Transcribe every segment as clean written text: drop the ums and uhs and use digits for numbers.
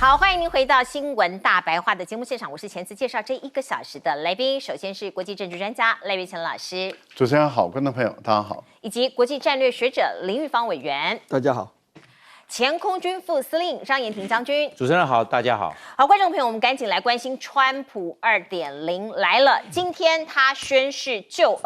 好，欢迎您回到新闻大白话的节目现场，我是前次介绍这1个小时的来宾，首先是国际政治专家赖岳成老师，主持人好，观众朋友大家好，以及国际战略学者林玉芳委员，大家好。前空军副司令张延廷将军，主持人好，大家好。好，观众朋友，我们赶紧来关心川普2.0来了。今天他宣誓就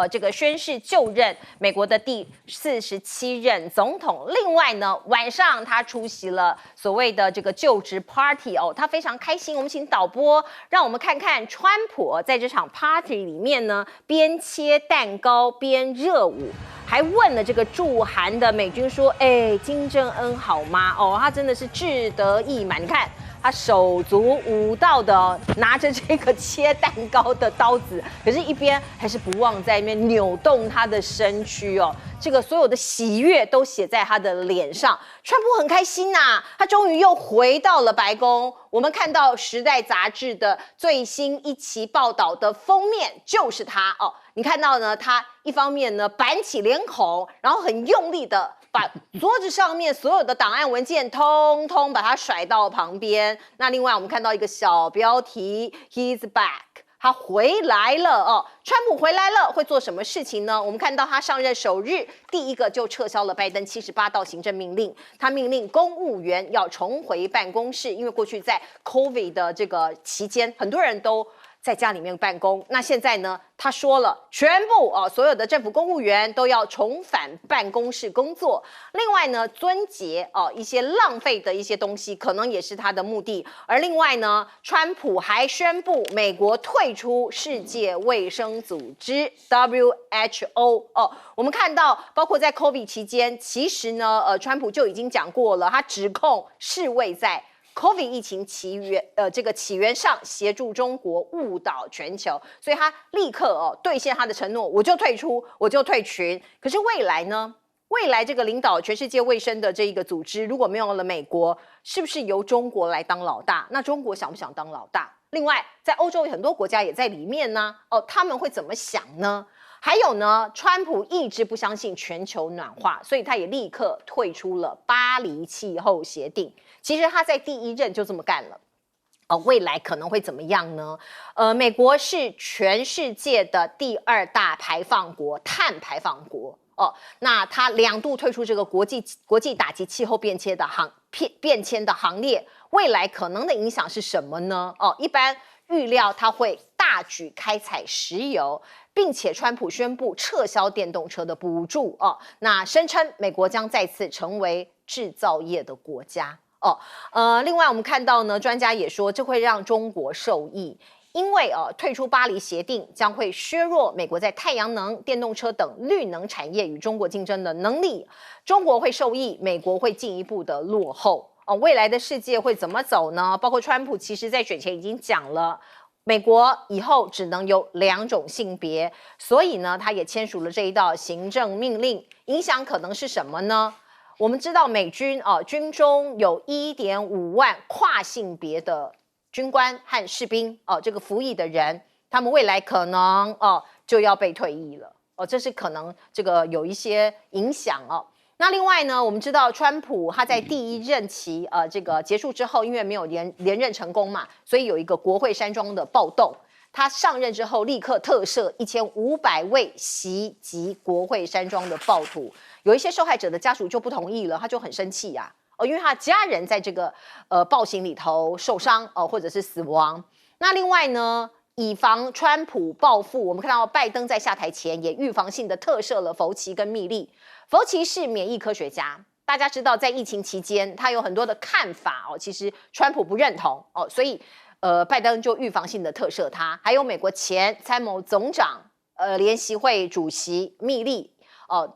任美国的第47任总统。另外呢，晚上他出席了所谓的这个就职 party 哦，他非常开心。我们请导播让我们看看川普在这场 party 里面呢，边切蛋糕边热舞。还问了这个驻韩的美军说：“哎，金正恩好吗？”哦，他真的是志得意满。你看他手足舞蹈的拿着这个切蛋糕的刀子，可是一边还是不忘在那边扭动他的身躯哦。这个所有的喜悦都写在他的脸上。川普很开心呐，他终于又回到了白宫。我们看到《时代》杂志的最新一期报道的封面就是他哦。你看到呢，他一方面呢板起脸孔，然后很用力的把桌子上面所有的档案文件通通把它甩到旁边。那另外我们看到一个小标题 ，He's back。他回来了哦，川普回来了，会做什么事情呢？我们看到他上任首日，第一个就撤销了拜登78道行政命令。他命令公务员要重回办公室，因为过去在 COVID 的这个期间，很多人都在家里面办公。那现在呢，他说了，全部所有的政府公务员都要重返办公室工作。另外呢，撙节一些浪费的一些东西，可能也是他的目的。而另外呢，川普还宣布美国退出世界卫生组织 WHO 我们看到，包括在 COVID 期间，其实呢，川普就已经讲过了，他指控世卫在COVID 疫情起源上协助中国误导全球，所以他立刻兑现他的承诺，我就退出，我就退群。可是未来呢？未来这个领导全世界卫生的这一个组织，如果没有了美国，是不是由中国来当老大？那中国想不想当老大？另外，在欧洲很多国家也在里面呢，他们会怎么想呢？还有呢，川普一直不相信全球暖化，所以他也立刻退出了巴黎气候协定。其实他在第1任就这么干了。未来可能会怎么样呢？美国是全世界的第2大排放国，碳排放国。那他2度退出这个国际打击气候变迁的行列，未来可能的影响是什么呢？一般预料他会大举开采石油，并且川普宣布撤销电动车的补助那声称美国将再次成为制造业的国家另外我们看到呢，专家也说这会让中国受益。因为退出巴黎协定将会削弱美国在太阳能、电动车等绿能产业与中国竞争的能力，中国会受益，美国会进一步的落后未来的世界会怎么走呢？包括川普其实在选前已经讲了，美国以后只能有2种性别，所以呢，他也签署了这一道行政命令，影响可能是什么呢？我们知道美军军中有1.5万跨性别的军官和士兵这个服役的人，他们未来可能就要被退役了这是可能这个有一些影响那另外呢，我们知道川普他在第1任期这个结束之后，因为没有连任成功嘛，所以有一个国会山庄的暴动。他上任之后，立刻特赦1500位袭击国会山庄的暴徒。有一些受害者的家属就不同意了，他就很生气呀因为他家人在这个暴行里头受伤或者是死亡。那另外呢，以防川普报复，我们看到拜登在下台前也预防性的特赦了福奇跟密利。福奇是免疫科学家，大家知道在疫情期间他有很多的看法其实川普不认同所以拜登就预防性的特赦他。还有美国前参谋总长联席会主席密利。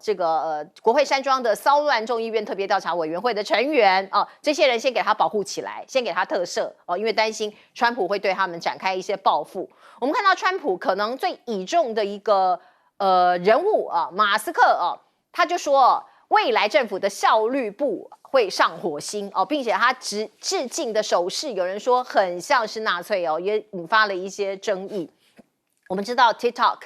这个国会山庄的骚乱众议院特别调查委员会的成员这些人先给他保护起来，先给他特赦因为担心川普会对他们展开一些报复。我们看到川普可能最倚重的一个人物马斯克他就说未来政府的效率部会上火星并且他致敬的手势，有人说很像是纳粹也引发了一些争议。我们知道 TikTok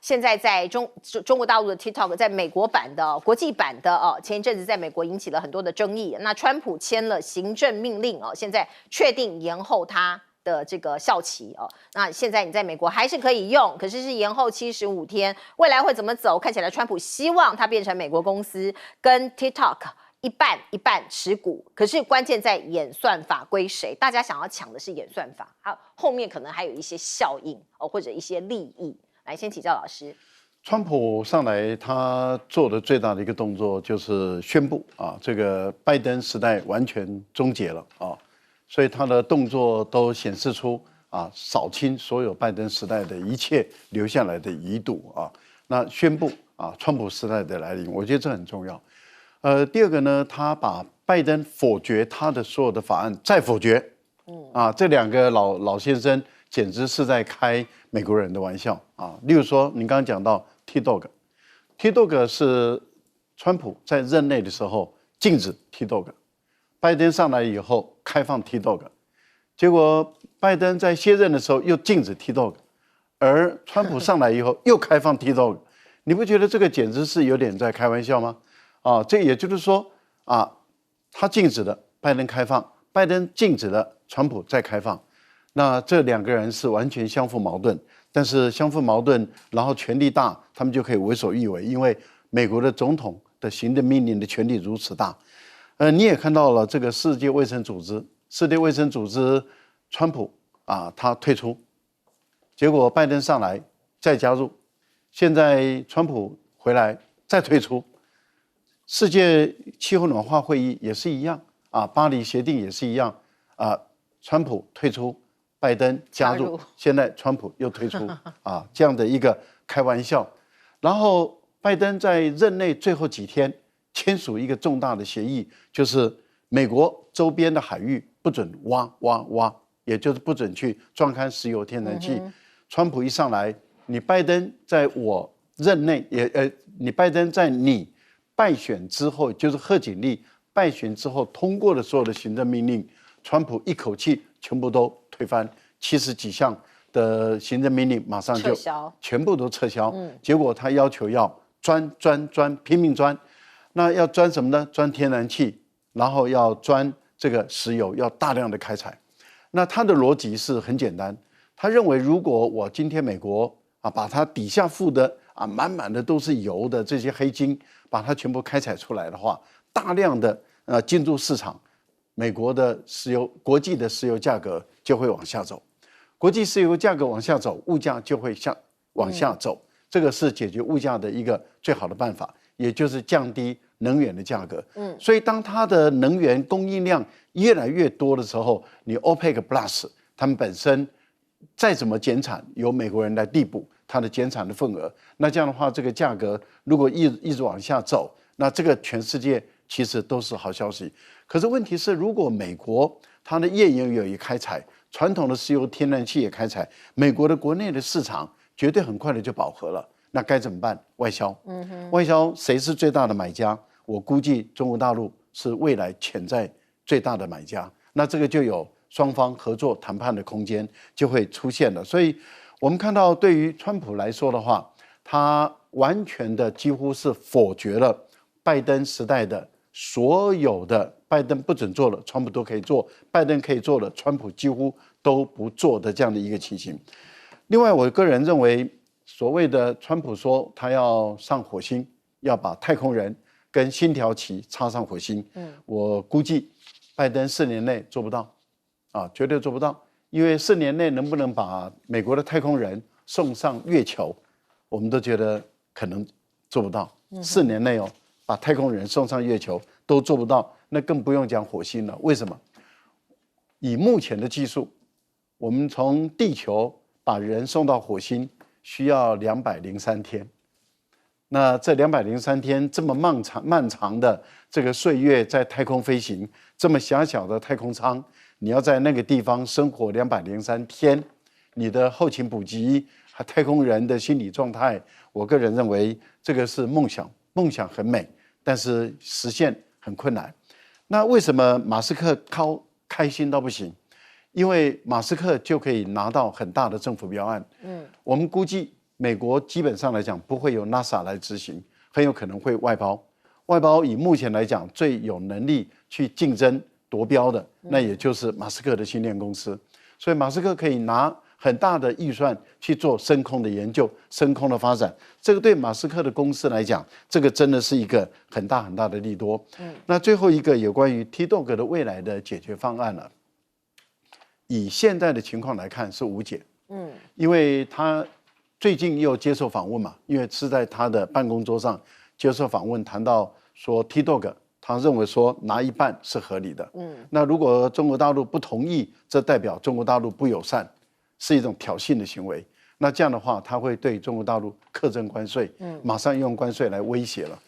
现在在中国大陆的 TikTok 在美国版的国际版的前一阵子在美国引起了很多的争议。那川普签了行政命令现在确定延后它的这个效期那现在你在美国还是可以用，可是是延后75天。未来会怎么走？看起来川普希望它变成美国公司，跟 TikTok 一半一半持股，可是关键在演算法归谁？大家想要抢的是演算法，后面可能还有一些效应或者一些利益。来，先请教老师。川普上来，他做的最大的一个动作就是宣布这个拜登时代完全终结了所以他的动作都显示出扫清所有拜登时代的一切留下来的遗毒那宣布川普时代的来临，我觉得这很重要。第二个呢，他把拜登否决他的所有的法案再否决，这两个老先生简直是在开美国人的玩笑例如说，您刚刚讲到 TikTok 是川普在任内的时候禁止 TikTok， 拜登上来以后开放 TikTok， 结果拜登在卸任的时候又禁止 TikTok， 而川普上来以后又开放 TikTok， 你不觉得这个简直是有点在开玩笑吗？这也就是说他禁止的拜登开放，拜登禁止的川普再开放，那这两个人是完全相互矛盾，但是相互矛盾，然后权力大，他们就可以为所欲为，因为美国的总统的行政命令的权力如此大。你也看到了这个世界卫生组织，川普他退出，结果拜登上来再加入，现在川普回来再退出。世界气候暖化会议也是一样巴黎协定也是一样川普退出，拜登加入，现在川普又退出这样的一个开玩笑。然后拜登在任内最后几天签署一个重大的协议，就是美国周边的海域不准挖，也就是不准去钻开石油天然气。川普一上来，你拜登在我任内你拜登在你败选之后，就是贺锦丽败选之后通过的所有的行政命令，川普一口气全部都推翻，70几项的行政命令马上就全部都撤销。结果他要求要钻，拼命钻。那要钻什么呢？钻天然气，然后要钻这个石油，要大量的开采。那他的逻辑是很简单，他认为如果我今天美国把它底下富的满满的都是油的这些黑金，把它全部开采出来的话，大量的进入市场，美国的国际的石油价格就会往下走，国际石油价格往下走，物价就会往下走。这个是解决物价的一个最好的办法，也就是降低能源的价格。所以当它的能源供应量越来越多的时候，你 OPEC Plus 他们本身再怎么减产，由美国人来递补它的减产的份额，那这样的话，这个价格如果一直往下走，那这个全世界其实都是好消息。可是问题是，如果美国它的页岩油也开采，传统的石油天然气也开采，美国的国内的市场绝对很快的就饱和了，那该怎么办？外销。外销谁是最大的买家？我估计中国大陆是未来潜在最大的买家，那这个就有双方合作谈判的空间就会出现了。所以我们看到，对于川普来说的话，他完全的几乎是否决了拜登时代的所有的拜登不准做的，川普都可以做；拜登可以做的，川普几乎都不做的这样的一个情形。另外，我个人认为，所谓的川普说他要上火星，要把太空人跟星条旗插上火星，我估计拜登4年内做不到，绝对做不到，因为4年内能不能把美国的太空人送上月球，我们都觉得可能做不到。4年内把太空人送上月球都做不到，那更不用讲火星了。为什么？以目前的技术，我们从地球把人送到火星需要203天。那这203天这么漫长的这个岁月在太空飞行，这么狭小的太空舱，你要在那个地方生活203天，你的后勤补给和太空人的心理状态，我个人认为这个是梦想，梦想很美，但是实现很困难。那为什么马斯克开心到不行？因为马斯克就可以拿到很大的政府标案。我们估计美国基本上来讲不会由 NASA 来执行，很有可能会外包。外包以目前来讲最有能力去竞争夺标的，那也就是马斯克的星链公司。所以马斯克可以拿很大的预算去做深空的研究、深空的发展，这个对马斯克的公司来讲，这个真的是一个很大很大的利多。那最后一个有关于 TikTok 的未来的解决方案呢？以现在的情况来看是无解。因为他最近又接受访问嘛，因为是在他的办公桌上接受访问，谈到说 TikTok。他认为说拿一半是合理的，那如果中国大陆不同意，这代表中国大陆不友善，是一种挑衅的行为。那这样的话，他会对中国大陆课征关税，马上用关税来威胁了。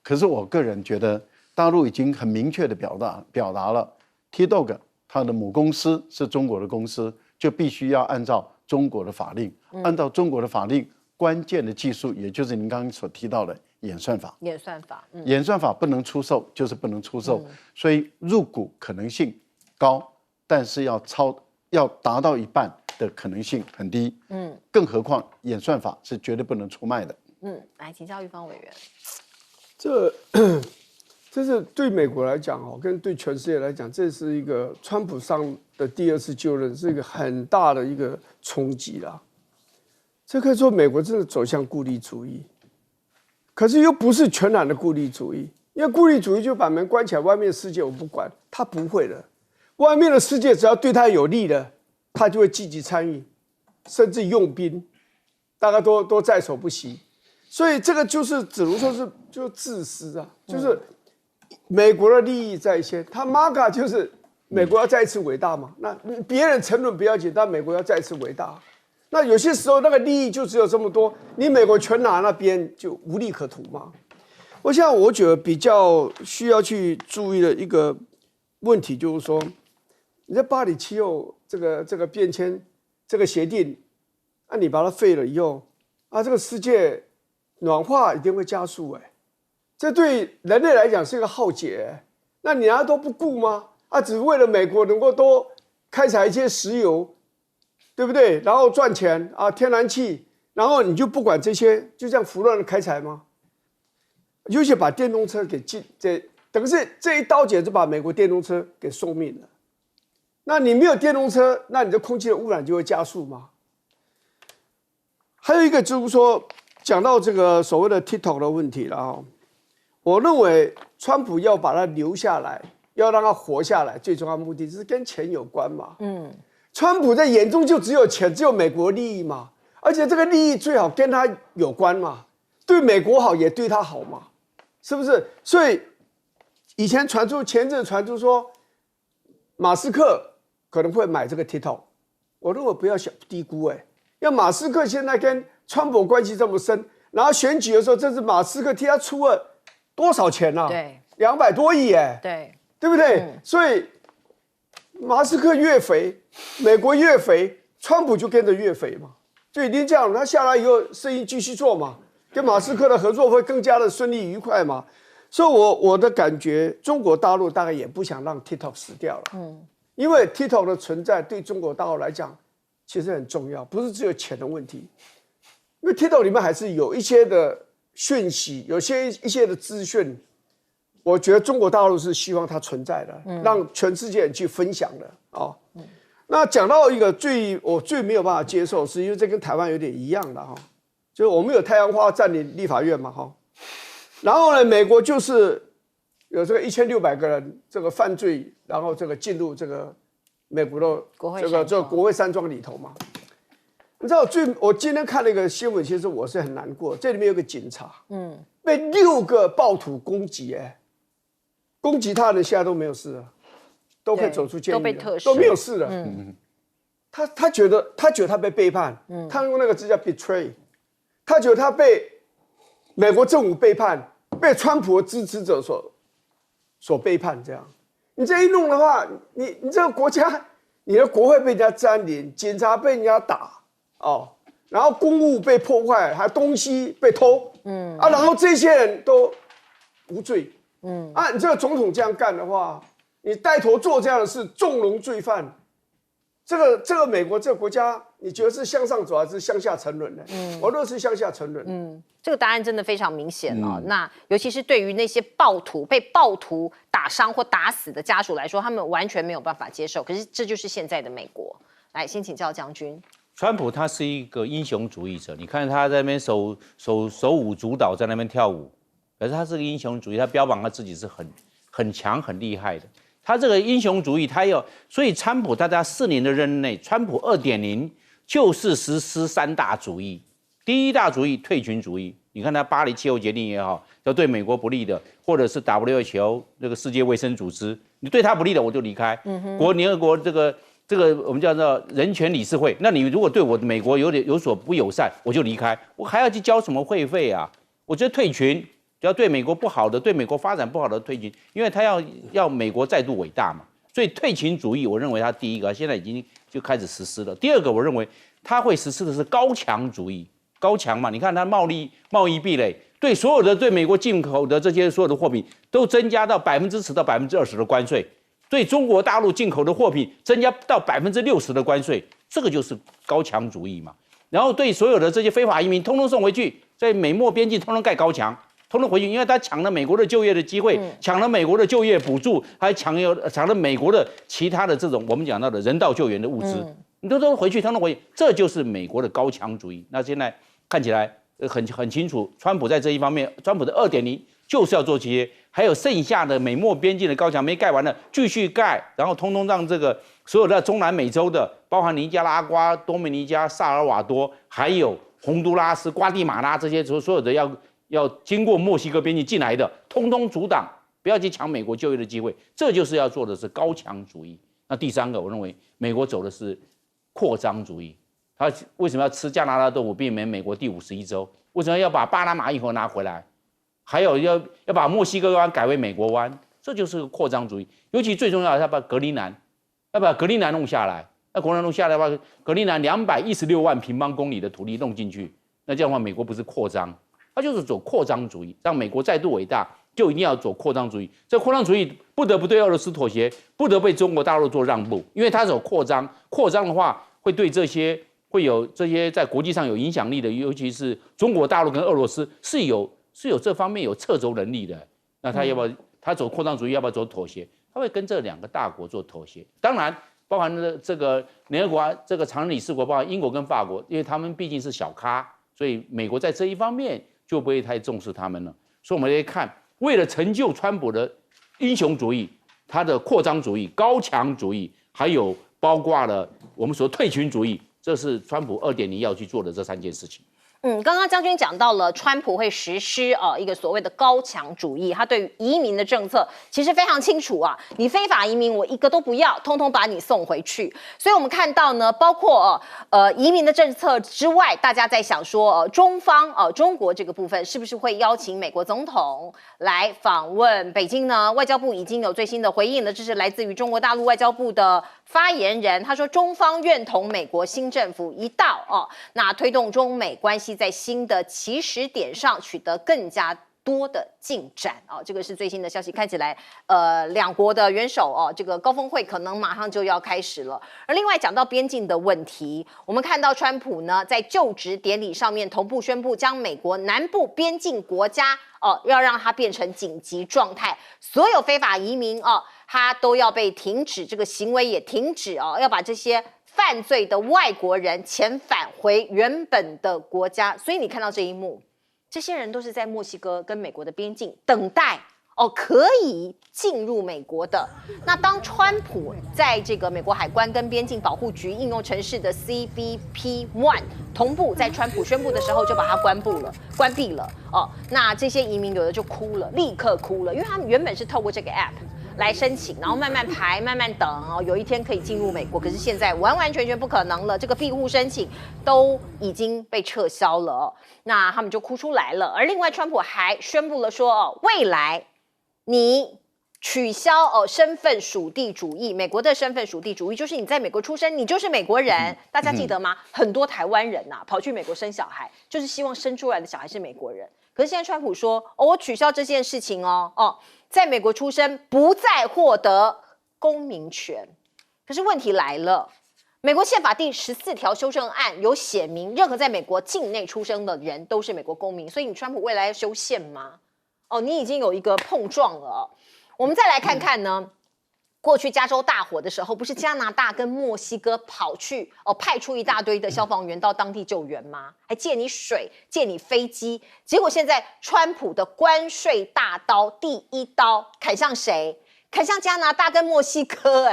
可是我个人觉得，大陆已经很明确的表达了 ，TikTok 它的母公司是中国的公司，就必须要按照中国的法令，按照中国的法令，关键的技术，也就是您刚刚所提到的。演算法，演算法不能出售，就是不能出售，所以入股可能性高，但是要达到一半的可能性很低，更何况演算法是绝对不能出卖的。来请教玉芳委员，这是对美国来讲跟对全世界来讲，这是一个川普上的第2次就任，是一个很大的一个冲击啦。这可以说美国真的走向孤立主义。可是又不是全然的孤立主义，因为孤立主义就把门关起来，外面的世界我不管，他不会的。外面的世界只要对他有利的，他就会积极参与，甚至用兵，大家都在所不惜。所以这个就是只能说是就自私啊，就是美国的利益在先。他 MAGA 就是美国要再一次伟大嘛，那别人沉沦不要紧，但美国要再一次伟大。那有些时候那个利益就只有这么多，你美国全拿那边就无利可图嘛。我觉得比较需要去注意的一个问题就是说，你在巴黎气候这个变迁这个协定，你把它废了以后，这个世界暖化一定会加速这对人类来讲是一个浩劫那你难道都不顾吗？只为了美国能够多开采一些石油。对不对？然后赚钱天然气，然后你就不管这些，就这样胡乱的开采吗？尤其把电动车给等于是这一刀剪就把美国电动车给送命了。那你没有电动车，那你的空气的污染就会加速吗？还有一个就是说，讲到这个所谓的 TikTok 的问题了我认为川普要把它留下来，要让它活下来，最重要的目的是跟钱有关嘛。川普在眼中就只有钱，只有美国利益嘛，而且这个利益最好跟他有关嘛，对美国好也对他好嘛，是不是？所以以前前阵传出说，马斯克可能会买这个 TikTok， 我认为不要低估要马斯克现在跟川普关系这么深，然后选举的时候，这是马斯克替他出了多少钱啊？对，200多亿对不对？所以。马斯克越肥，美国越肥，川普就跟着越肥嘛，就已经这样了。他下来以后，生意继续做嘛，跟马斯克的合作会更加的顺利愉快嘛。所以我的感觉，中国大陆大概也不想让 TikTok 死掉了，因为 TikTok 的存在对中国大陆来讲其实很重要，不是只有钱的问题，因为 TikTok 里面还是有一些的讯息，一些的资讯。我觉得中国大陆是希望它存在的，让全世界人去分享的那讲到一个我最没有办法接受，是因为这跟台湾有点一样的就是我们有太阳花占领立法院嘛然后呢，美国就是有这个1600个人这个犯罪，然后这个进入这个美国的这个国会山庄里头嘛。你知道我今天看了一个新闻，其实我是很难过。这里面有个警察，被6个暴徒攻击攻击他的人现在都没有事了，都可以走出监狱了，都被特赦，都没有事了。他觉得他被背叛，他用那个字叫 betray， 他觉得他被美国政府背叛，被川普的支持者所背叛。这样，你这一弄的话，你这个国家，你的国会被人家占领，警察被人家打然后公物被破坏，还东西被偷，然后这些人都无罪。你这个总统这样干的话，你带头做这样的事，纵容罪犯，这个美国这个国家，你觉得是向上走还是向下沉沦呢？我认为是向下沉沦。这个答案真的非常明显哦。那尤其是对于那些被暴徒打伤或打死的家属来说，他们完全没有办法接受。可是这就是现在的美国。来，先请教将军。川普他是一个英雄主义者，你看他在那边手舞足蹈，在那边跳舞，可是他是个英雄主义，他标榜他自己是很强、很厉害的。他这个英雄主义，所以川普他在4年的任内，川普2.0就是实施3大主义。第一大主义退群主义，你看他巴黎气候协定也好，要对美国不利的，或者是 WHO 这个世界卫生组织，你对他不利的我就离开。联合国这个我们叫做人权理事会，那你如果对我美国有所不友善，我就离开，我还要去交什么会费啊？我觉得退群，只要对美国不好的、对美国发展不好的退群，因为他要美国再度伟大嘛，所以退群主义，我认为他第一个现在已经就开始实施了。第二个，我认为他会实施的是高墙主义，高墙嘛，你看他贸易壁垒，对所有的对美国进口的这些所有的货品都增加到10%到20%的关税。对中国大陆进口的货品增加到60%的关税，这个就是高墙主义嘛。然后对所有的这些非法移民，通通送回去，在美墨边境通通盖高墙，通通回去，因为他抢了美国的就业的机会，抢了美国的就业补助，还抢了美国的其他的这种我们讲到的人道救援的物资，你都回去，通通回去，这就是美国的高墙主义。那现在看起来很清楚，川普在这一方面，川普的2.0就是要做这些。还有剩下的美墨边境的高墙没盖完的，继续盖，然后通通让这个所有的中南美洲的，包含尼加拉瓜、多米尼加、萨尔瓦多，还有洪都拉斯、瓜地马拉这些所有的要经过墨西哥边境进来的，通通阻挡，不要去抢美国就业的机会。这就是要做的是高墙主义。那第三个，我认为美国走的是扩张主义。他为什么要吃加拿大豆腐，避免美国第51州？为什么要把巴拿马运河拿回来？还有要把墨西哥湾改为美国湾，这就是个扩张主义。尤其最重要的，要把格陵兰弄下来。那格陵兰弄下来的话，格陵兰216万平方公里的土地弄进去，那这样的话，美国不是扩张，它就是走扩张主义，让美国再度伟大，就一定要走扩张主义。这扩张主义不得不对俄罗斯妥协，不得被中国大陆做让步，因为它走扩张，扩张的话会对会有这些在国际上有影响力的，尤其是中国大陆跟俄罗斯是有这方面有掣肘能力的，那他要不要他走扩张主义，要不要走妥协？他会跟这2个大国做妥协。当然，包含这个联合国这个常任理事国，包含英国跟法国，因为他们毕竟是小咖，所以美国在这一方面就不会太重视他们了。所以我们来看，为了成就川普的英雄主义、他的扩张主义、高墙主义，还有包括了我们说退群主义，这是川普2.0要去做的这3件事情。刚刚将军讲到了，川普会实施一个所谓的高墙主义，他对于移民的政策其实非常清楚啊，你非法移民我一个都不要，通通把你送回去。所以我们看到呢，包括移民的政策之外，大家在想说，中国这个部分是不是会邀请美国总统来访问北京呢？外交部已经有最新的回应了，这是来自于中国大陆外交部的发言人，他说中方愿同美国新政府一道那推动中美关系在新的起始点上取得更加多的进展这个是最新的消息，看起来两国的元首这个高峰会可能马上就要开始了。而另外讲到边境的问题，我们看到川普呢在就职典礼上面同步宣布将美国南部边境国家要让它变成紧急状态，所有非法移民它都要被停止，这个行为也停止要把这些犯罪的外国人遣返回原本的国家。所以你看到这一幕，这些人都是在墨西哥跟美国的边境等待可以进入美国的。那当川普在这个美国海关跟边境保护局应用程式的 CBP-1 同步在川普宣布的时候就把它关闭了那这些移民有的就哭了，立刻哭了，因为他们原本是透过这个 app来申请，然后慢慢排慢慢等有一天可以进入美国，可是现在完完全全不可能了，这个庇护申请都已经被撤销了那他们就哭出来了。而另外川普还宣布了说未来你取消身份属地主义，美国的身份属地主义就是你在美国出生，你就是美国人。大家记得吗？很多台湾人跑去美国生小孩，就是希望生出来的小孩是美国人。可是现在川普说我取消这件事情在美国出生不再获得公民权。可是问题来了，美国宪法第14条修正案有写明，任何在美国境内出生的人都是美国公民，所以你川普未来要修宪吗？哦，你已经有一个碰撞了哦。我们再来看看呢。过去加州大火的时候，不是加拿大跟墨西哥跑去派出一大堆的消防员到当地救援吗？还借你水，借你飞机。结果现在川普的关税大刀第一刀砍向谁？砍向加拿大跟墨西哥，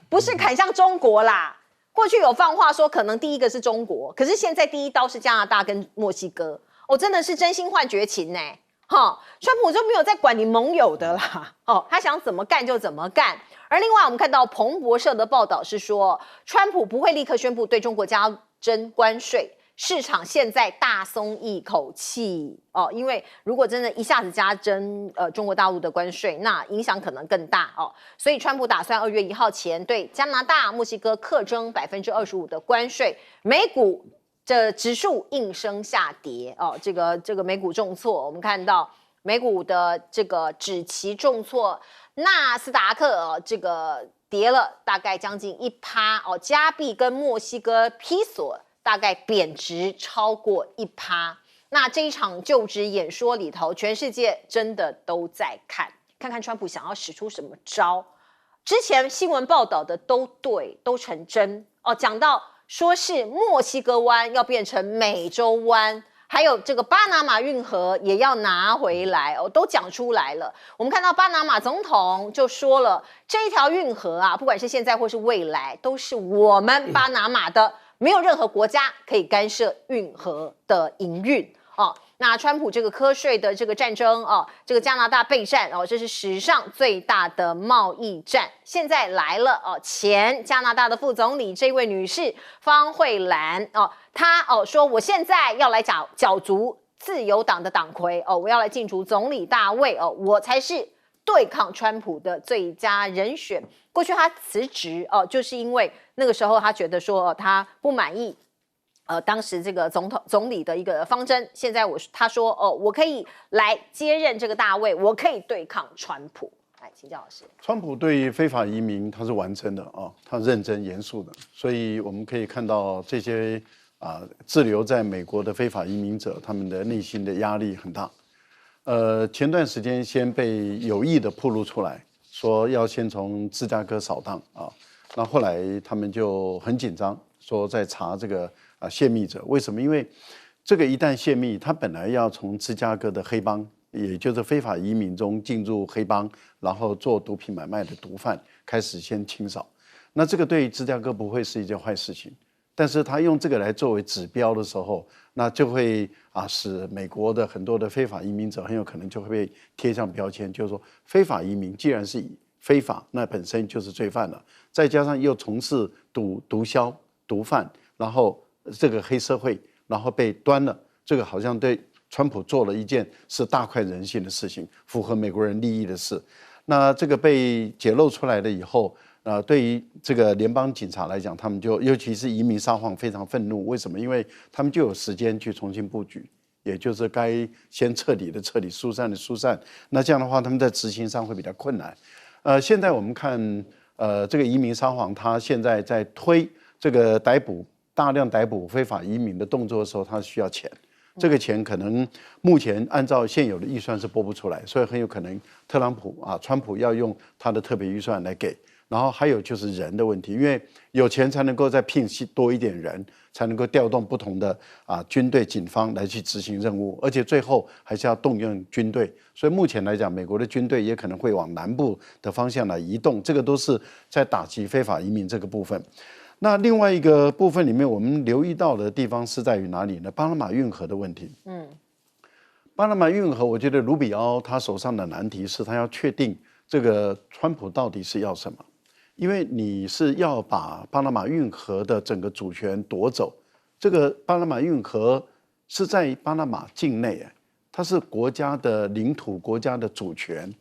不是砍向中国啦。过去有放话说可能第一个是中国，可是现在第一刀是加拿大跟墨西哥。真的是真心换绝情呢。川普就没有在管你盟友的啦，他想怎么干就怎么干。而另外，我们看到彭博社的报道是说，川普不会立刻宣布对中国加征关税，市场现在大松一口气因为如果真的一下子加征中国大陆的关税，那影响可能更大所以川普打算2月1号前对加拿大、墨西哥课征25%的关税，美股。这指数应声下跌这个美股重挫，我们看到美股的这个指期重挫，纳斯达克这个跌了大概将近1%加币跟墨西哥披索大概贬值超过1%。那这一场就职演说里头，全世界真的都在看看川普想要使出什么招。之前新闻报道的都对，都成真讲到。说是墨西哥湾要变成美洲湾，还有这个巴拿马运河也要拿回来都讲出来了。我们看到巴拿马总统就说了，这一条运河啊，不管是现在或是未来，都是我们巴拿马的，没有任何国家可以干涉运河的营运那川普这个课税的这个战争这个加拿大备战这是史上最大的贸易战。现在来了前加拿大的副总理这位女士方慧兰她说我现在要来角逐自由党的党魁我要来竞逐总理大位我才是对抗川普的最佳人选。过去她辞职就是因为那个时候她觉得说她不满意。当时这个总理的一个方针，现在他说我可以来接任这个大位，我可以对抗川普。来，请教老师。川普对非法移民他是完成的他认真严肃的，所以我们可以看到这些滞留在美国的非法移民者，他们的内心的压力很大。前段时间先被有意的暴露出来，说要先从芝加哥扫荡那后来他们就很紧张，说在查这个。泄密者为什么？因为这个一旦泄密，他本来要从芝加哥的黑帮，也就是非法移民中进入黑帮，然后做毒品买卖的毒贩开始先清扫。那这个对芝加哥不会是一件坏事情，但是他用这个来作为指标的时候，那就会使美国的很多的非法移民者很有可能就会被贴上标签，就是说非法移民既然是非法，那本身就是罪犯了，再加上又从事毒枭、毒贩，然后。这个黑社会，然后被端了，这个好像对川普做了一件是大快人心的事情，符合美国人利益的事。那这个被揭露出来了以后，对于这个联邦警察来讲，他们就尤其是移民撒谎非常愤怒。为什么？因为他们就有时间去重新布局，也就是该先彻底的彻底、疏散的疏散。那这样的话，他们在执行上会比较困难。现在我们看，这个移民撒谎，他现在在推这个大量逮捕非法移民的动作的时候，他需要钱。这个钱可能目前按照现有的预算是拨不出来，所以很有可能川普要用他的特别预算来给。然后还有就是人的问题，因为有钱才能够再聘多一点人，才能够调动不同的军队、警方来去执行任务，而且最后还是要动用军队。所以目前来讲，美国的军队也可能会往南部的方向来移动，这个都是在打击非法移民这个部分。那另外一个部分里面，我们留意到的地方是在于哪里呢？巴拿马运河的问题。巴拿马运河，我觉得卢比奥他手上的难题是他要确定这个川普到底是要什么，因为你是要把巴拿马运河的整个主权夺走。这个巴拿马运河是在巴拿马境内，它是国家的领土、国家的主权。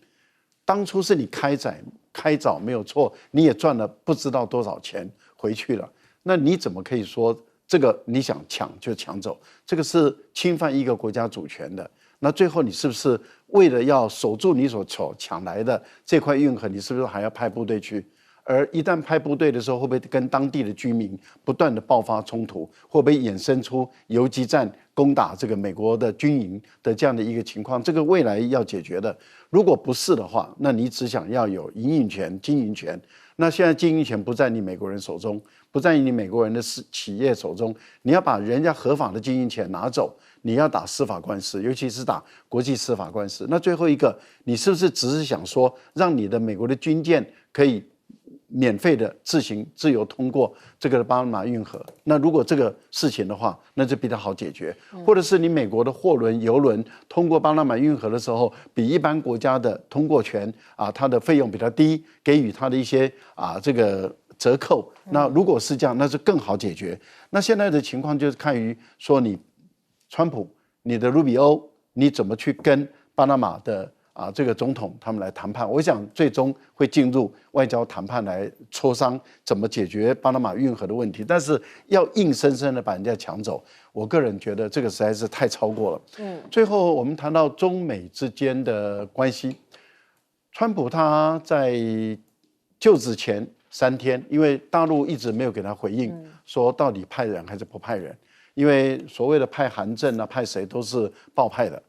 当初是你开凿没有错，你也赚了不知道多少钱回去了，那你怎么可以说这个你想抢就抢走？这个是侵犯一个国家主权的。那最后你是不是为了要守住你所抢来的这块运河，你是不是还要派部队去？而一旦派部队的时候，会不会跟当地的居民不断的爆发冲突？会不会衍生出游击战攻打这个美国的军营的这样的一个情况？这个未来要解决的。如果不是的话，那你只想要有营运权、经营权。那现在经营权不在你美国人手中，不在你美国人的企业手中，你要把人家合法的经营权拿走，你要打司法官司，尤其是打国际司法官司。那最后一个，你是不是只是想说，让你的美国的军舰可以免费的自由通过这个巴拿马运河？那如果这个事情的话，那就比较好解决。或者是你美国的货轮、邮轮通过巴拿马运河的时候，比一般国家的通过权它的费用比较低，给予它的一些这个折扣。那如果是这样，那就更好解决。那现在的情况就是看于说你川普、你的卢比欧，你怎么去跟巴拿马的这个总统他们来谈判。我想最终会进入外交谈判来磋商怎么解决巴拿马运河的问题，但是要硬生生的把人家抢走，我个人觉得这个实在是太超过了。最后我们谈到中美之间的关系，川普他在就职前3天，因为大陆一直没有给他回应，说到底派人还是不派人，因为所谓的派韩正派谁都是爆派的。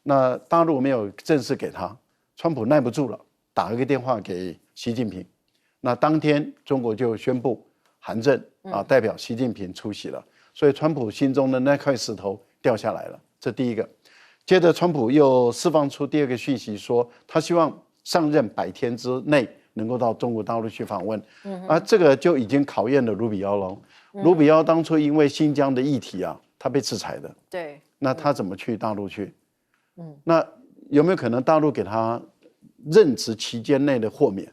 那大陆没有正式给他，川普耐不住了，打了个电话给习近平。那当天中国就宣布韩正代表习近平出席了，所以川普心中的那块石头掉下来了。这第一个。接着川普又释放出第二个讯息，说他希望上任100天之内能够到中国大陆去访问。这个就已经考验了卢比奥了。卢比奥当初因为新疆的议题他被制裁的。对。那他怎么去大陆去？那有没有可能大陆给他任职期间内的豁免，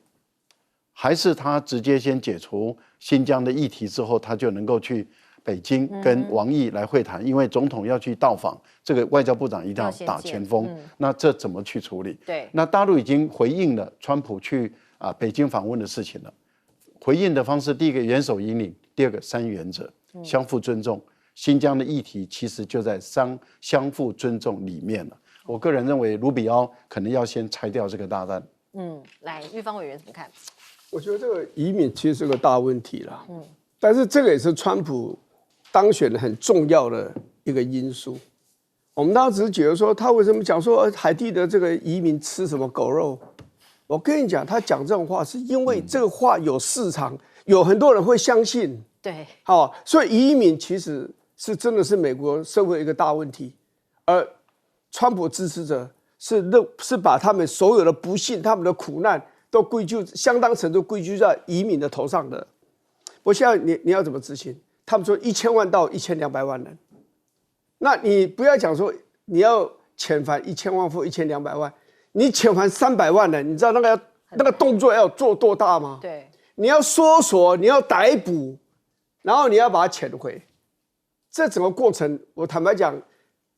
还是他直接先解除新疆的议题之后，他就能够去北京跟王毅来会谈？因为总统要去到访，这个外交部长一定要打前锋。那这怎么去处理？对，那大陆已经回应了川普去北京访问的事情了。回应的方式，第一个元首引领，第二个3原则，相互尊重。新疆的议题其实就在相互尊重里面了。我个人认为卢比奥可能要先拆掉这个大蛋。来，玉芳委员怎么看？我觉得这个移民其实是个大问题啦。但是这个也是川普当选的很重要的一个因素。我们当时只是觉得说，他为什么讲说海地的这个移民吃什么狗肉？我跟你讲，他讲这种话是因为这个话有市场，有很多人会相信。对，所以移民其实是真的是美国社会一个大问题，而川普支持者是把他们所有的不幸、他们的苦难都相当程度归咎在移民的头上的。我现在你要怎么执行？他们说1000万到1200万人，那你不要讲说你要遣返1000万或1200万，你遣返300万人，你知道那个动作要做多大吗？对，你要搜索，你要逮捕，然后你要把它遣回。这整个过程，我坦白讲，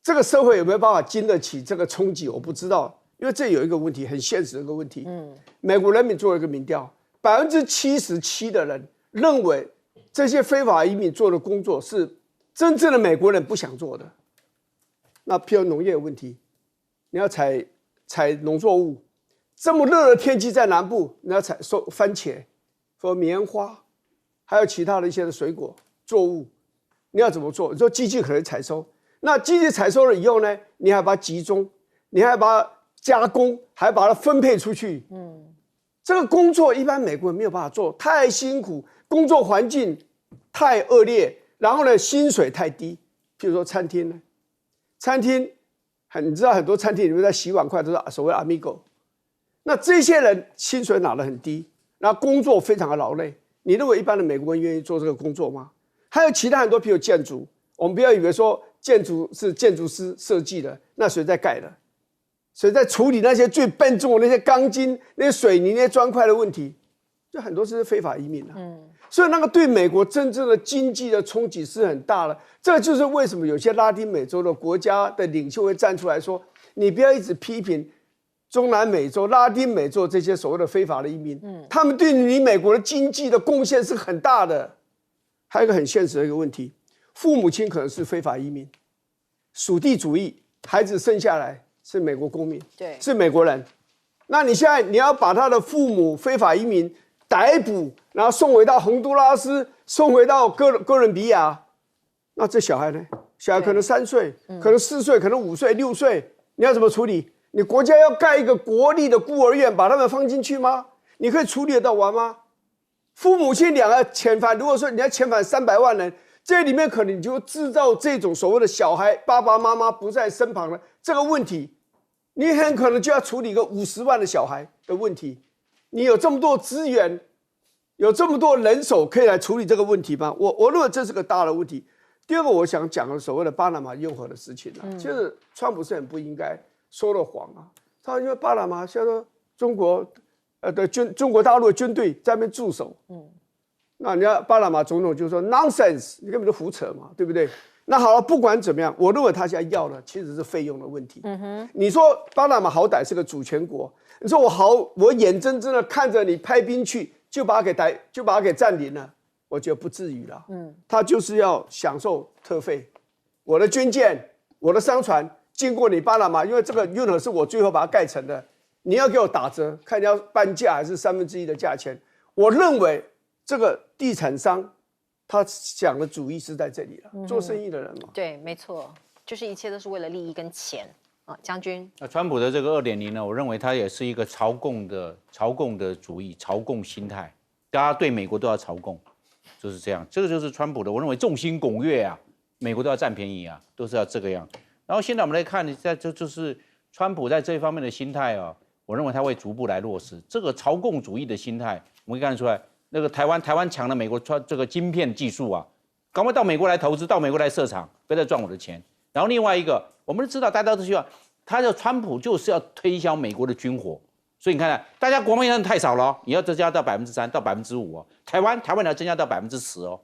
这个社会有没有办法经得起这个冲击，我不知道，因为这有一个问题，很现实的一个问题。美国人民做了一个民调，77%的人认为这些非法移民做的工作是真正的美国人不想做的。那譬如农业的问题，你要采农作物，这么热的天气在南部，你要收番茄和棉花，还有其他的一些的水果作物。你要怎么做？你说机器可能采收，那机器采收了以后呢，你还把它集中，你还把它加工，还把它分配出去。这个工作一般美国人没有办法做，太辛苦，工作环境太恶劣，然后呢，薪水太低。譬如说餐厅呢，你知道很多餐厅里面在洗碗筷都是所谓的 amigo， 那这些人薪水拿得很低，然后工作非常的劳累。你认为一般的美国人愿意做这个工作吗？还有其他很多，譬如建筑，我们不要以为说建筑是建筑师设计的，那谁在盖的？谁在处理那些最笨重的那些钢筋、那些水泥、那些砖块的问题？就很多是非法移民所以那个对美国真正的经济的冲击是很大的。这就是为什么有些拉丁美洲的国家的领袖会站出来说：“你不要一直批评中南美洲、拉丁美洲这些所谓的非法的移民，他们对你美国的经济的贡献是很大的。”还有一个很现实的一个问题，父母亲可能是非法移民，属地主义，孩子生下来是美国公民，对，是美国人。那你现在你要把他的父母非法移民逮捕，然后送回到洪都拉斯，送回到哥伦比亚，那这小孩呢？小孩可能3岁，可能4岁，可能5岁、6岁，你要怎么处理？你国家要盖一个国立的孤儿院，把他们放进去吗？你可以处理得到完吗？父母亲2个遣返，如果说你要遣返300万人，这里面可能你就制造这种所谓的小孩爸爸妈妈不在身旁的这个问题，你很可能就要处理个50万的小孩的问题。你有这么多资源，有这么多人手可以来处理这个问题吗？我认为这是个大的问题。第二个，我想讲的所谓的巴拿马用核的事情啊，其实川普是很不应该说了谎啊。他因为巴拿马现在中国中国大陆的军队在那边驻守，那人家巴拿马总统就说 nonsense， 你根本就胡扯嘛，对不对？那好了，不管怎么样，我认为他现在要的其实是费用的问题。你说巴拿马好歹是个主权国，你说我眼睁睁的看着你派兵去，就把它给占领了，我觉得不至于了。他就是要享受特费，我的军舰、我的商船经过你巴拿马，因为这个运河是我最后把它盖成的，你要给我打折，看你要半价还是1/3的价钱。我认为这个地产商他想的主意是在这里了，做生意的人嘛。对，没错，就是一切都是为了利益跟钱啊。将军，那川普的这个2.0呢，我认为他也是一个朝贡的主义，朝贡心态，大家对美国都要朝贡，就是这样。这个就是川普的，我认为众星拱月啊，美国都要占便宜啊，都是要这个样。然后现在我们来看，就是川普在这一方面的心态啊，我认为他会逐步来落实这个朝贡主义的心态。我们可以看得出来，那个台湾抢了美国这个晶片技术啊，赶快到美国来投资，到美国来设厂，不要再赚我的钱。然后另外一个，我们都知道，大家都希望他的川普就是要推销美国的军火，所以你看，大家国防预算太少了哦，你要增加到3%到5%哦，台湾你要增加到10%哦，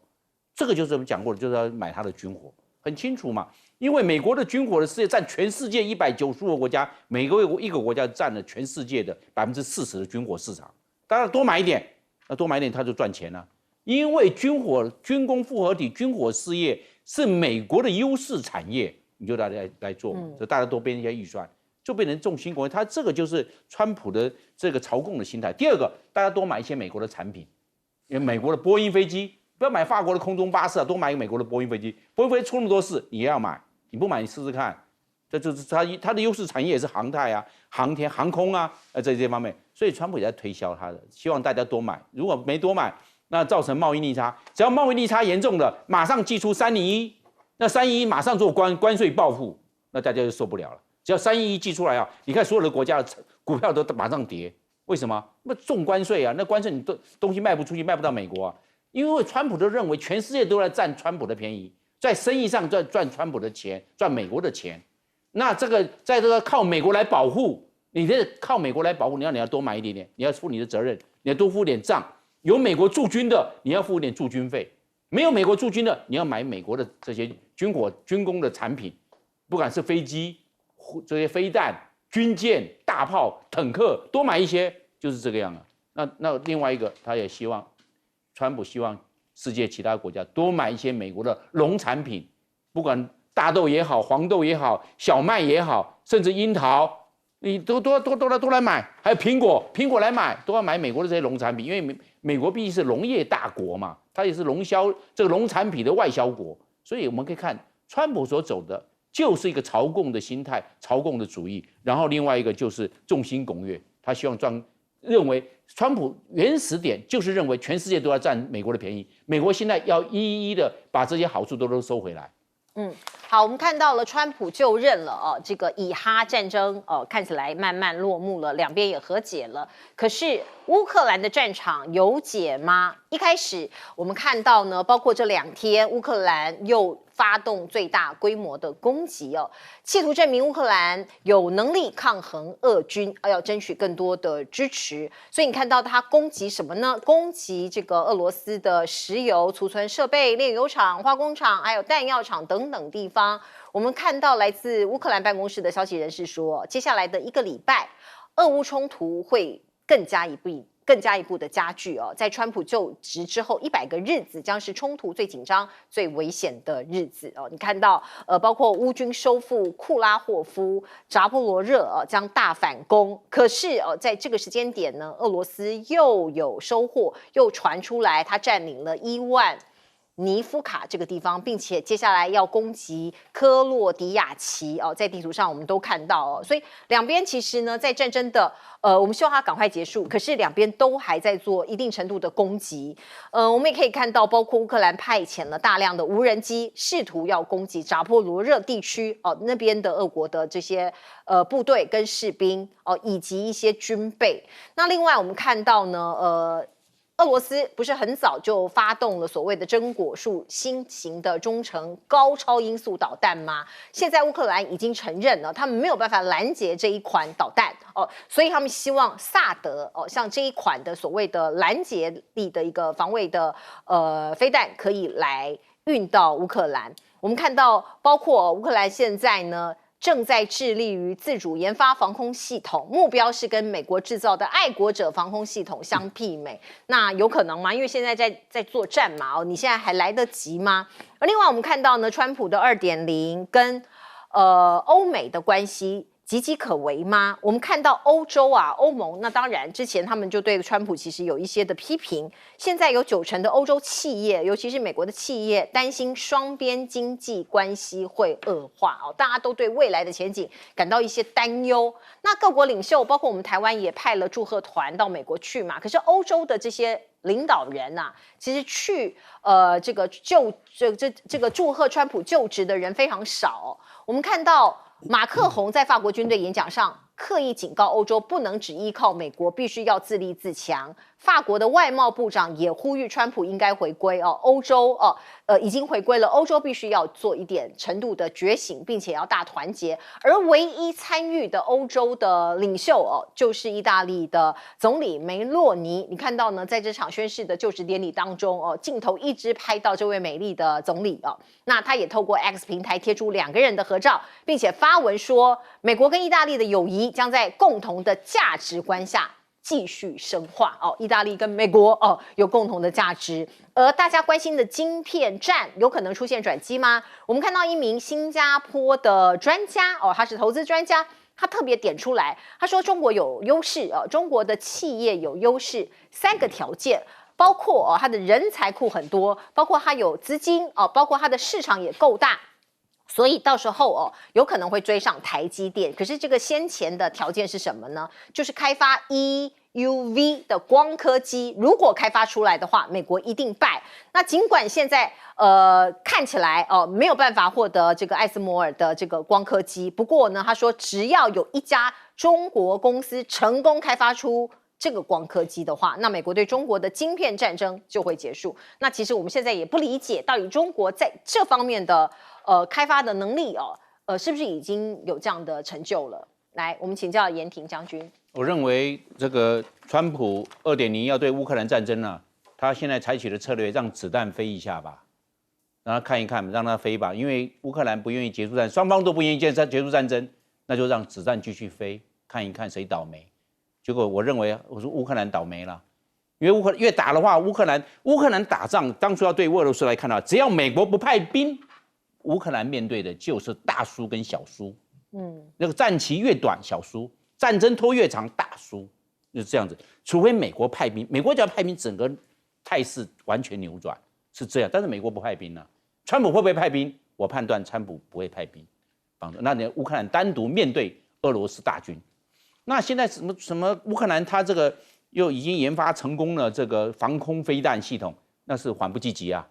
这个就是我们讲过的，就是要买他的军火，很清楚嘛。因为美国的军火的事业占全世界195个国家，每个一个国家占了全世界的40%的军火市场。当然多买一点，那多买一点他就赚钱了。因为军工复合体、军火事业是美国的优势产业，你就大家来做，就大家多编一些预算，就变成众星拱月。他这个就是川普的这个朝贡的心态。第二个，大家多买一些美国的产品，因为美国的波音飞机，不要买法国的空中巴士啊，多买一个美国的波音飞机。波音飞机出那么多事，你也要买。你不买，你试试看，这就是它的优势产业也是航太啊、航空啊，这些方面，所以川普也在推销它的，希望大家多买。如果没多买，那造成贸易逆差，只要贸易逆差严重了，马上祭出301，那311马上做关税报复，那大家就受不了了。只要311寄出来啊，你看所有的国家的股票都马上跌，为什么？那重关税啊，那关税你东西卖不出去，卖不到美国啊，因为川普都认为全世界都在占川普的便宜。在生意上赚川普的钱，赚美国的钱，那这个在这个靠美国来保护，你这靠美国来保护，你要多买一点点，你要负你的责任，你要多付点账。有美国驻军的，你要付一点驻军费；没有美国驻军的，你要买美国的这些军工的产品，不管是飞机、这些飞弹、军舰、大炮、坦克，多买一些，就是这个样啊。那另外一个，他也希望，川普希望。世界其他国家多买一些美国的农产品，不管大豆也好，黄豆也好，小麦也好，甚至樱桃，你都来买。还有苹果来买，都要买美国的这些农产品，因为美国毕竟是农业大国嘛，它也是这个农产品的外销国，所以我们可以看川普所走的就是一个朝贡的心态，朝贡的主义。然后另外一个就是众星拱月，他希望认为川普原始点就是认为全世界都要占美国的便宜，美国现在要一一的把这些好处都收回来。好，我们看到了川普就任了哦，这个以哈战争看起来慢慢落幕了，两边也和解了。可是乌克兰的战场有解吗？一开始我们看到呢，包括这2天，乌克兰又发动最大规模的攻击哦，企图证明乌克兰有能力抗衡俄军，要争取更多的支持。所以你看到他攻击什么呢？攻击这个俄罗斯的石油储存设备、炼油厂、化工厂，还有弹药厂等等地方。我们看到来自乌克兰办公室的消息人士说，接下来的1个礼拜，俄乌冲突会更加更加一步的加剧哦。在川普就职之后100个日子，将是冲突最紧张、最危险的日子哦。你看到包括乌军收复库拉霍夫、扎波罗热将大反攻，可是在这个时间点呢，俄罗斯又有收获，又传出来他占领了伊万尼夫卡这个地方，并且接下来要攻击科洛迪亚奇哦，在地图上我们都看到哦，所以两边其实呢，在战争的我们希望它赶快结束，可是两边都还在做一定程度的攻击。我们也可以看到，包括乌克兰派遣了大量的无人机，试图要攻击扎波罗热地区哦那边的俄国的这些部队跟士兵哦，以及一些军备。那另外我们看到呢，俄罗斯不是很早就发动了所谓的真果树新型的中程高超音速导弹吗？现在乌克兰已经承认了，他们没有办法拦截这一款导弹哦，所以他们希望萨德哦，像这一款的所谓的拦截力的一个防卫的飞弹，可以来运到乌克兰。我们看到，包括乌克兰现在呢，正在致力于自主研发防空系统，目标是跟美国制造的爱国者防空系统相媲美。那有可能吗？因为现在在作战嘛，哦，你现在还来得及吗？而另外我们看到呢，川普的2.0跟欧美的关系岌岌可危吗？我们看到欧洲啊，欧盟，那当然之前他们就对川普其实有一些的批评，现在有90%的欧洲企业，尤其是美国的企业，担心双边经济关系会恶化哦，大家都对未来的前景感到一些担忧。那各国领袖，包括我们台湾也派了祝贺团到美国去嘛，可是欧洲的这些领导人呐，其实去这个祝贺川普就职的人非常少哦。我们看到马克宏在法国军队演讲上刻意警告欧洲不能只依靠美国，必须要自立自强。法国的外贸部长也呼吁川普应该回归哦，欧洲已经回归了，欧洲必须要做一点程度的觉醒，并且要大团结。而唯一参与的欧洲的领袖就是意大利的总理梅洛尼。你看到呢，在这场宣誓的就职典礼当中镜头一直拍到这位美丽的总理那他也透过 X 平台贴出2个人的合照，并且发文说，美国跟意大利的友谊将在共同的价值观下继续深化意大利跟美国有共同的价值，而大家关心的晶片战有可能出现转机吗？我们看到一名新加坡的专家他是投资专家，他特别点出来，他说中国有优势中国的企业有优势3个条件，包括它的人才库很多，包括它有资金包括它的市场也够大。所以到时候有可能会追上台积电，可是这个先前的条件是什么呢？就是开发 EUV 的光刻机，如果开发出来的话，美国一定败。那尽管现在看起来没有办法获得这个艾斯摩尔的这个光刻机，不过呢，他说只要有一家中国公司成功开发出这个光刻机的话，那美国对中国的晶片战争就会结束。那其实我们现在也不理解，到底中国在这方面的开发的能力是不是已经有这样的成就了？来，我们请教严庭将军。我认为这个川普2.0要对乌克兰战争呢，他现在采取的策略让子弹飞一下吧，让他看一看，让他飞吧，因为乌克兰不愿意结束战争，双方都不愿意结束战争，那就让子弹继续飞，看一看谁倒霉。结果我认为我说乌克兰倒霉了，因为越打的话，乌克兰打仗当初要对俄罗斯来看的话，只要美国不派兵，乌克兰面对的就是大输跟小输。那个战期越短小输，战争拖越长大输，就是这样子。除非美国派兵，美国只要派兵，整个态势完全扭转，是这样。但是美国不派兵啊，川普会不会派兵？我判断川普不会派兵帮助。那你乌克兰单独面对俄罗斯大军。那现在什么乌克兰它这个又已经研发成功了这个防空飞弹系统，那是缓不济急啊！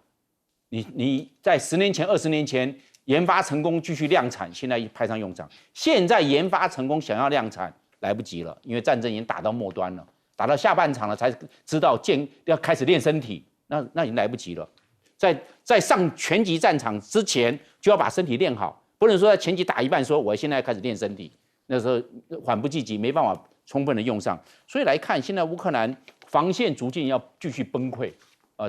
你在10年前、20年前研发成功继续量产，现在派上用场。现在研发成功想要量产来不及了，因为战争已经打到末端了，打到下半场了才知道要开始练身体，那已经来不及了。在上全级战场之前就要把身体练好，不能说在前期打一半说我现在开始练身体。那时候缓不济急，没办法充分的用上，所以来看，现在乌克兰防线逐渐要继续崩溃，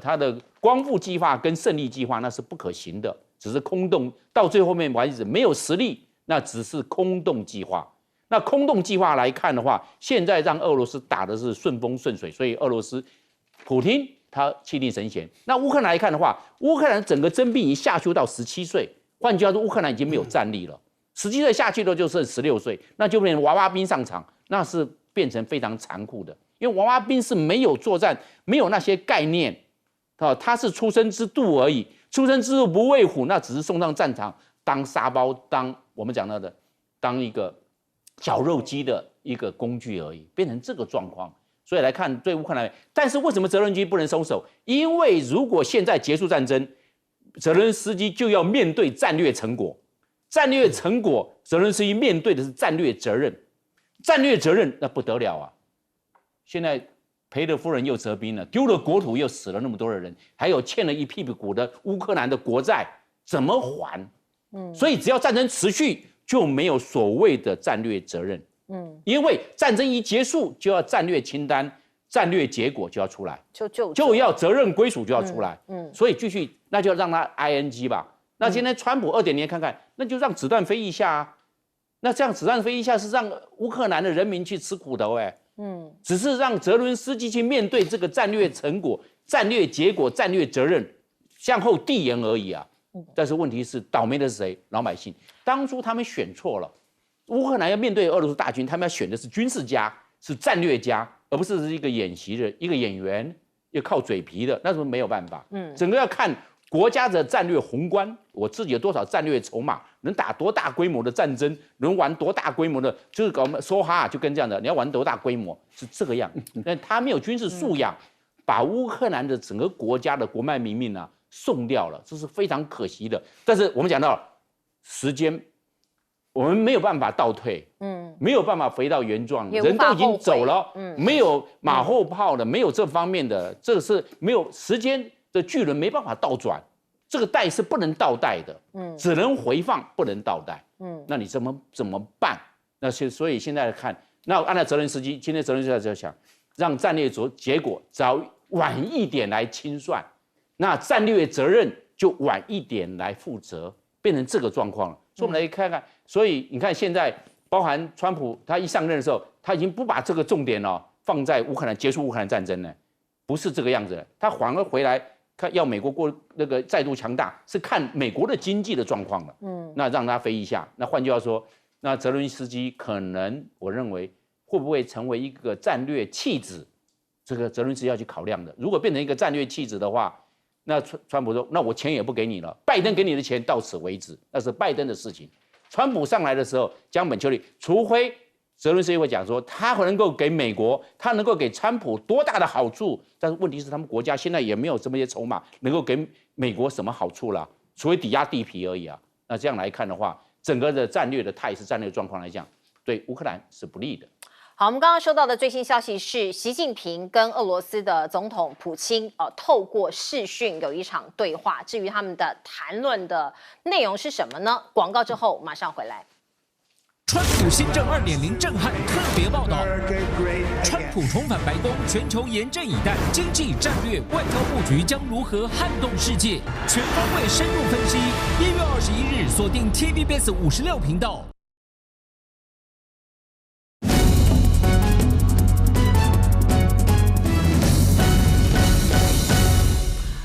它的光复计划跟胜利计划那是不可行的，只是空洞，到最后面为止没有实力，那只是空洞计划。那空洞计划来看的话，现在让俄罗斯打的是顺风顺水，所以俄罗斯普丁他气定神闲。那乌克兰来看的话，乌克兰整个征兵已经下修到17岁，换句话说，乌克兰已经没有战力了。17岁下去了就剩16岁，那就变成娃娃兵上场，那是变成非常残酷的。因为娃娃兵是没有作战，没有那些概念，他是出生之度而已，出生之度不畏虎，那只是送上战场当沙包，当我们讲到的，当一个绞肉机的一个工具而已，变成这个状况。所以来看对乌克兰，但是为什么泽伦斯基不能松手？因为如果现在结束战争，泽伦斯基就要面对战略成果，战略成果，泽伦斯基面对的是战略责任，战略责任那不得了啊！现在赔了夫人又折兵了，丢了国土又死了那么多的人，还有欠了一屁股的乌克兰的国债，怎么还？所以只要战争持续，就没有所谓的战略责任。因为战争一结束，就要战略清单、战略结果就要出来，就要责任归属就要出来。所以继续，那就让他 ING 吧。那今天川普2.0看看，那就让子弹飞一下啊。那这样子弹飞一下是让乌克兰的人民去吃苦头只是让泽伦斯基去面对这个战略成果、战略结果、战略责任，向后递延而已啊。但是问题是，倒霉的是谁？老百姓。当初他们选错了，乌克兰要面对俄罗斯大军，他们要选的是军事家，是战略家，而不是一个演习的一个演员，要靠嘴皮的，那是没有办法。整个要看国家的战略宏观，我自己有多少战略筹码，能打多大规模的战争，能玩多大规模的，就是搞说哈，就跟这样的，你要玩多大规模是这个样。但他没有军事素养，把乌克兰的整个国家的国脉民命啊送掉了，这是非常可惜的。但是我们讲到时间，我们没有办法倒退，没有办法回到原状，人都已经走了，没有马后炮的，没有这方面的，这个是没有时间的巨轮没办法倒转，这个带是不能倒带的，只能回放，不能倒带，那你怎么办？那所以现在来看，那按照泽连斯基，今天泽连斯基在想，让战略结果早晚一点来清算，那战略责任就晚一点来负责，变成这个状况了。所以我们来看看，所以你看现在，包含川普他一上任的时候，他已经不把这个重点放在乌克兰结束乌克兰战争了，不是这个样子的，他反而回来看要美国过那个再度强大，是看美国的经济的状况了。那让他飞一下，那换句话说，那泽伦斯基可能我认为会不会成为一个战略弃子，这个泽伦斯基要去考量的。如果变成一个战略弃子的话，那川普说，那我钱也不给你了，拜登给你的钱到此为止，那是拜登的事情。川普上来的时候，江本丘里，除非泽伦斯基会讲说，他能够给美国，他能够给川普多大的好处，但是问题是他们国家现在也没有这么些筹码，能够给美国什么好处啦？除非抵押地皮而已啊。那这样来看的话，整个的战略的态势、战略状况来讲，对乌克兰是不利的。好，我们刚刚收到的最新消息是，习近平跟俄罗斯的总统普京透过视讯有一场对话。至于他们的谈论的内容是什么呢？广告之后马上回来。川普新政2.0震撼特别报道，川普重返白宫，全球严阵以待，经济战略、外交布局将如何撼动世界？全方位深入分析。1月21日锁定 TVBS 56频道。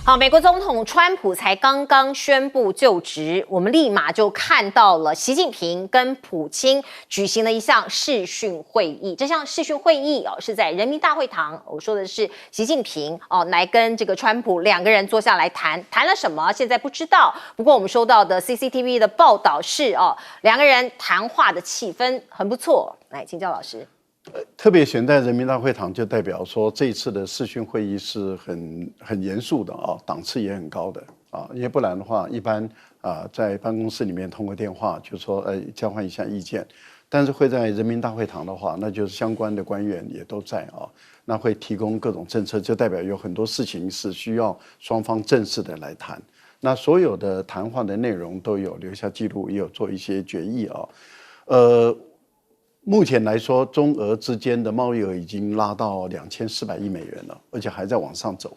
好，美国总统川普才刚刚宣布就职，我们立马就看到了习近平跟普京举行了一项视讯会议。这项视讯会议是在人民大会堂，我说的是习近平来跟这个川普两个人坐下来谈了什么，现在不知道。不过我们收到的 CCTV 的报道是两个人谈话的气氛很不错。来，请教老师。特别选在人民大会堂，就代表说这一次的视讯会议是很严肃的档次也很高的因为不然的话，一般在办公室里面通过电话就说交换一下意见，但是会在人民大会堂的话，那就是相关的官员也都在那会提供各种政策，就代表有很多事情是需要双方正式的来谈。那所有的谈话的内容都有留下记录，也有做一些决议目前来说，中俄之间的贸易额已经拉到2400亿美元了，而且还在往上走，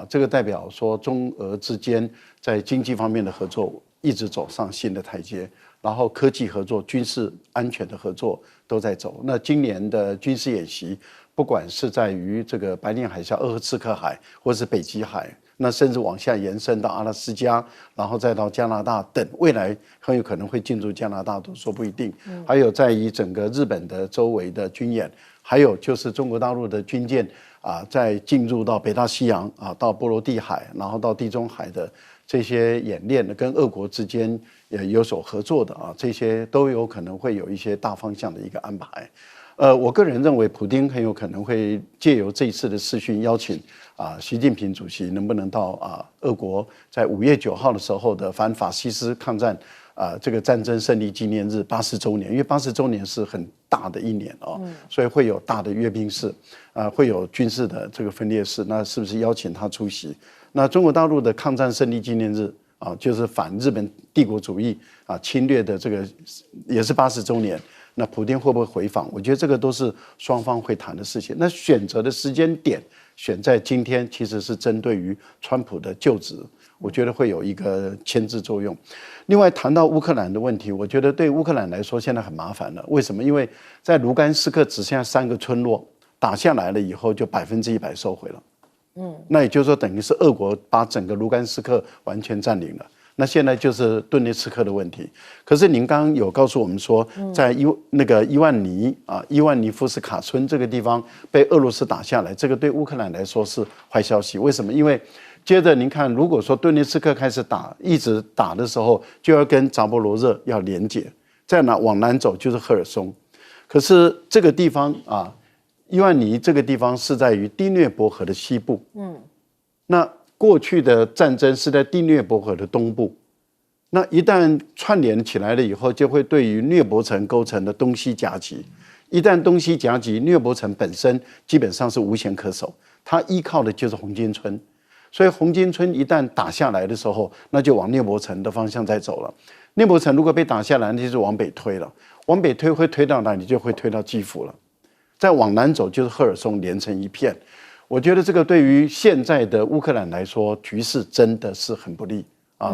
这个代表说中俄之间在经济方面的合作一直走上新的台阶。然后科技合作、军事安全的合作都在走。那今年的军事演习，不管是在于这个白令海峡、鄂霍次克海，或是北极海，那甚至往下延伸到阿拉斯加，然后再到加拿大等，未来很有可能会进入加拿大都说不一定。还有在于整个日本的周围的军演，还有就是中国大陆的军舰啊，在进入到北大西洋啊，到波罗的海，然后到地中海的这些演练，跟俄国之间也有所合作的啊，这些都有可能会有一些大方向的一个安排。我个人认为，普丁很有可能会借由这一次的视讯邀请习近平主席能不能到俄国在5月9号的时候的反法西斯抗战这个战争胜利纪念日80周年，因为80周年是很大的一年哦，所以会有大的阅兵式，会有军事的这个分列式，那是不是邀请他出席？那中国大陆的抗战胜利纪念日就是反日本帝国主义侵略的这个也是80周年。那普丁会不会回访？我觉得这个都是双方会谈的事情。那选择的时间点选在今天，其实是针对于川普的就职，我觉得会有一个牵制作用。另外谈到乌克兰的问题，我觉得对乌克兰来说现在很麻烦了。为什么？因为在卢甘斯克只剩下3个村落，打下来了以后就100%收回了。那也就是说，等于是俄国把整个卢甘斯克完全占领了。那现在就是顿涅茨克的问题。可是您刚刚有告诉我们说，在伊万尼夫斯卡村这个地方被俄罗斯打下来，这个对乌克兰来说是坏消息。为什么？因为接着您看，如果说顿涅茨克开始打，一直打的时候，就要跟扎波罗热要连接，再往南走就是赫尔松。可是这个地方伊万尼这个地方是在于第聂伯河的西部。那过去的战争是在第聂伯河的东部，那一旦串联起来了以后，就会对于聂伯城构成的东西夹击。一旦东西夹击，聂伯城本身基本上是无险可守，它依靠的就是红巾村。所以红巾村一旦打下来的时候，那就往聂伯城的方向在走了。聂伯城如果被打下来，那就是往北推了，往北推会推到哪里？就会推到基辅了。再往南走就是赫尔松，连成一片。我觉得这个对于现在的乌克兰来说，局势真的是很不利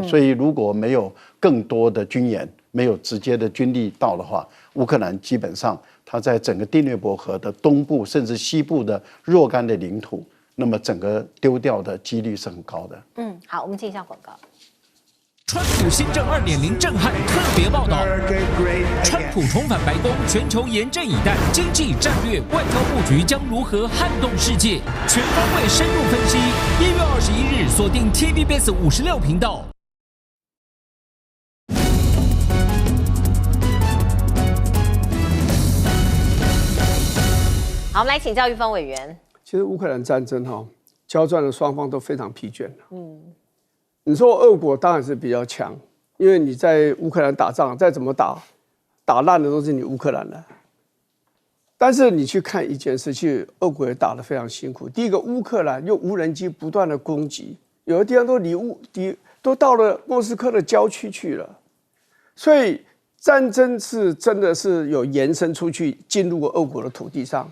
所以如果没有更多的军演，没有直接的军力到的话，乌克兰基本上它在整个第聂伯河的东部甚至西部的若干的领土，那么整个丢掉的几率是很高的。好，我们进一下广告。川普新政2.0震撼特别报道，川普重返白宫，全球严阵以待，经济战略、外交布局将如何撼动世界？全方位深入分析。1月21日锁定 TVBS 56频道。好，我们来请教玉峰委员。其实乌克兰战争交战的双方都非常疲倦了。你说俄国当然是比较强，因为你在乌克兰打仗，再怎么打烂的都是你乌克兰的。但是你去看一件事，其实俄国也打得非常辛苦。第一个，乌克兰用无人机不断的攻击，有的地方都到了莫斯科的郊区去了，所以战争是真的是有延伸出去，进入俄国的土地上。